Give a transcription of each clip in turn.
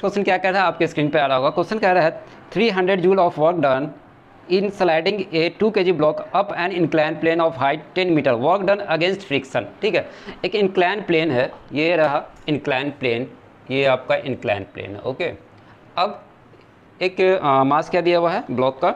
Question क्या कह रहा है, आपके स्क्रीन पे आ रहा होगा। क्वेश्चन कह रहा है 300 joule of work done in sliding a 2 kg block up an incline plane of height 10 metre, work done against friction. ठीक है, एक इंक्लाइन प्लेन है, ये रहा इंक्लाइन प्लेन, ये आपका इंक्लाइन प्लेन है। ओके, अब एक मास क्या दिया हुआ है ब्लॉक का,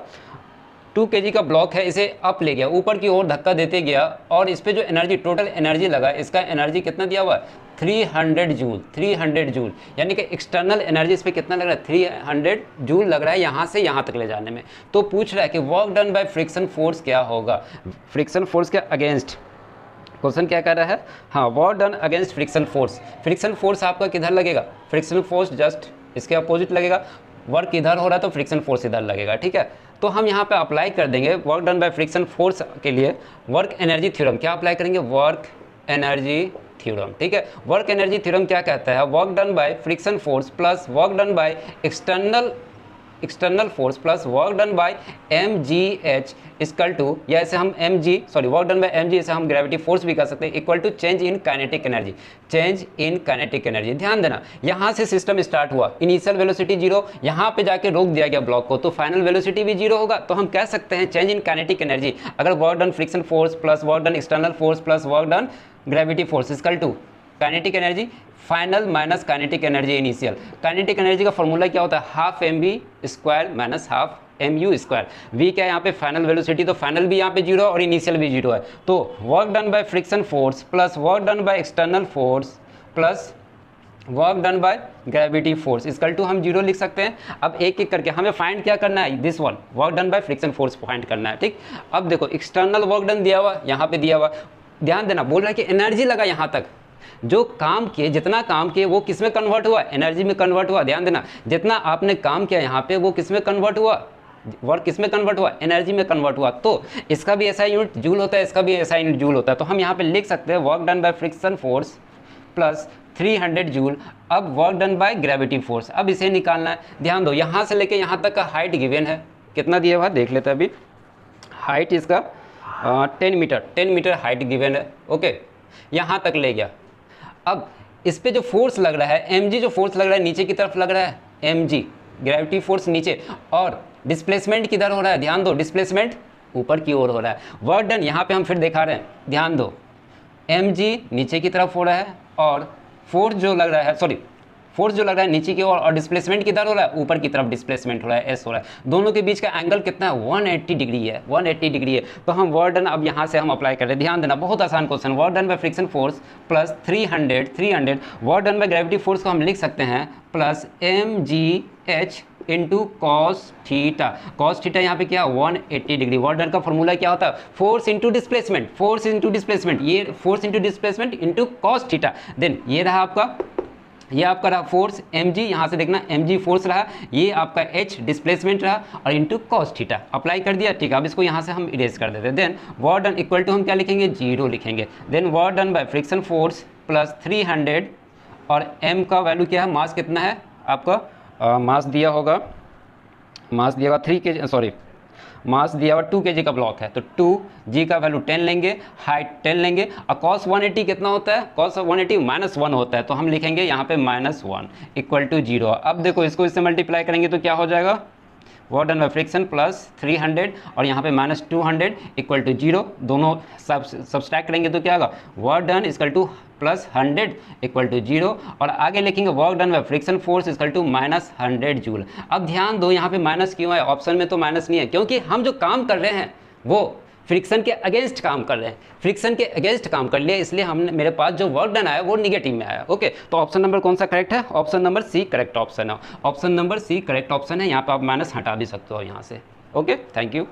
2 kg का ब्लॉक है, इसे अप ले गया, ऊपर की ओर धक्का देते गया, और इस पे जो एनर्जी टोटल एनर्जी लगा, इसका एनर्जी कितना दिया हुआ है 300 जूल। 300 जूल यानी कि एक्सटर्नल एनर्जी इस पे कितना लग रहा है 300 जूल लग रहा है यहाँ से यहाँ तक ले जाने में। तो पूछ रहा है कि work done by friction force क्या होगा, फ्रिक्शन फोर्स के अगेंस्ट। क्वेश्चन क्या कर रहा है, हाँ, work done against friction force. Friction force आपका किधर लगेगा, फ्रिक्शन फोर्स जस्ट इसके अपोजिट लगेगा, वर्क इधर हो रहा है तो फ्रिक्शन फोर्स इधर लगेगा। ठीक है, तो हम यहाँ पे अप्लाई कर देंगे work done by friction force के लिए वर्क एनर्जी थ्योरम। क्या अप्लाई करेंगे, वर्क एनर्जी थ्योरम। ठीक है, वर्क एनर्जी थ्योरम क्या कहता है, work done by friction force plus work done by external force plus work done by mgh equal to, या इसे हम वर्क डन बाय mg, इसे हम ग्रेविटी फोर्स भी कर सकते हैं, equal to change in kinetic energy. Change in kinetic energy, ध्यान देना, यहाँ से सिस्टम स्टार्ट हुआ, इनिशियल वेलोसिटी 0, यहाँ पे जाके रोक दिया गया ब्लॉक को, तो फाइनल वेलोसिटी भी 0 होगा। तो हम कह सकते हैं चेंज इन काइनेटिक एनर्जी, अगर work done friction force plus work done external force plus work done gravity force equal to kinetic energy final minus kinetic energy initial. Kinetic energy का formula क्या होता है, half mv square minus half mu square. v क्या है यहाँ पे final velocity, तो final भी यहाँ पे 0 और इनिशियल भी 0 है। तो work done by friction force plus work done by external force plus work done by gravity force equal to हम 0 लिख सकते हैं। अब एक एक करके हमें फाइंड क्या करना है, this one work done by friction force find करना है। ठीक, अब देखो एक्सटर्नल वर्क डन दिया हुआ, यहाँ पे दिया हुआ, ध्यान देना, बोल रहा है कि एनर्जी लगा यहाँ तक, जो काम किए, जितना काम किए वो किस में कन्वर्ट हुआ, एनर्जी में कन्वर्ट हुआ। ध्यान देना, जितना आपने काम किया यहाँ पे वो किस में कन्वर्ट हुआ, वर्क किस में कन्वर्ट हुआ, एनर्जी में कन्वर्ट हुआ। तो इसका भी ऐसा यूनिट जूल होता है, इसका भी ऐसा यूनिट जूल होता है। तो हम यहाँ पे लिख सकते हैं work done by friction force plus 300 joule. अब work done by gravity force, अब इसे निकालना है। ध्यान दो, यहाँ से लेके यहाँ तक का हाइट गिवन है, कितना दिया हुआ देख लेते हैं अभी, हाइट इसका 10 मीटर हाइट गिवन है। ओके, यहाँ तक ले गया। अब इस पे जो फोर्स लग रहा है mg, जो फोर्स लग रहा है नीचे की तरफ लग रहा है mg ग्रेविटी फोर्स नीचे, और डिस्प्लेसमेंट किधर हो रहा है, ध्यान दो, डिस्प्लेसमेंट ऊपर की ओर हो रहा है। वर्क डन यहाँ पे हम फिर दिखा रहे हैं, ध्यान दो, mg नीचे की तरफ हो रहा है, और फोर्स जो लग रहा है नीचे की ओर, और डिस्प्लेसमेंट किधर हो रहा है, ऊपर की तरफ डिस्प्लेसमेंट हो रहा है, s हो रहा है। दोनों के बीच का एंगल कितना है, 180 डिग्री है, 180 डिग्री है। तो हम वर्क डन अब यहाँ से हम अप्लाई कर रहे हैं। ध्यान देना, बहुत आसान question, work done by friction force plus 300 work done by gravity force को हम लिख सकते हैं plus mgh into cos theta. Cos theta यहाँ पे क्या, 180 डिग्री। वर्क डन का फॉर्मूला क्या होता है, फोर्स इंटू डिस्प्लेसमेंट, ये force into displacement into cos theta. Then ये रहा आपका, ये आपका रहा फोर्स mg, यहाँ से देखना mg फोर्स रहा, ये आपका h डिस्प्लेसमेंट रहा, और इंटू कॉस थीटा अप्लाई कर दिया। ठीक है, अब इसको यहाँ से हम इरेज कर देते हैं। Then work done equal to हम क्या लिखेंगे, 0 लिखेंगे। Then work done by friction force plus 300, और m का वैल्यू क्या है, मास कितना है आपका, मास दिया होगा 2 kg का ब्लॉक है, तो 2g का वैल्यू 10 लेंगे, हाइट 10 लेंगे, और cos 180 कितना होता है, cos 180 -1 होता है, तो हम लिखेंगे यहाँ पे -1 इक्वल टू 0। अब देखो इसको इससे मल्टीप्लाई करेंगे तो क्या हो जाएगा, work done by friction plus 300 और यहाँ पे -200 इक्वल टू 0, दोनों सब्सट्रैक्ट करेंगे तो क्या होगा, work done equal to plus 100 equal to 0, और आगे लिखेंगे work done by friction force equal to -100 joule. अब ध्यान दो, यहाँ पे माइनस क्यों है, ऑप्शन में तो माइनस नहीं है, क्योंकि हम जो काम कर रहे हैं वो फ्रिक्शन के अगेंस्ट काम कर रहे हैं, फ्रिक्शन के अगेंस्ट काम कर लिया, इसलिए हमने, मेरे पास जो वर्क डन आया वो निगेटिव में आया। ओके, तो ऑप्शन नंबर कौन सा करेक्ट है, option number C correct option है, option number C correct option है। यहाँ पे आप माइनस हटा भी सकते हो यहाँ से। Okay, thank you.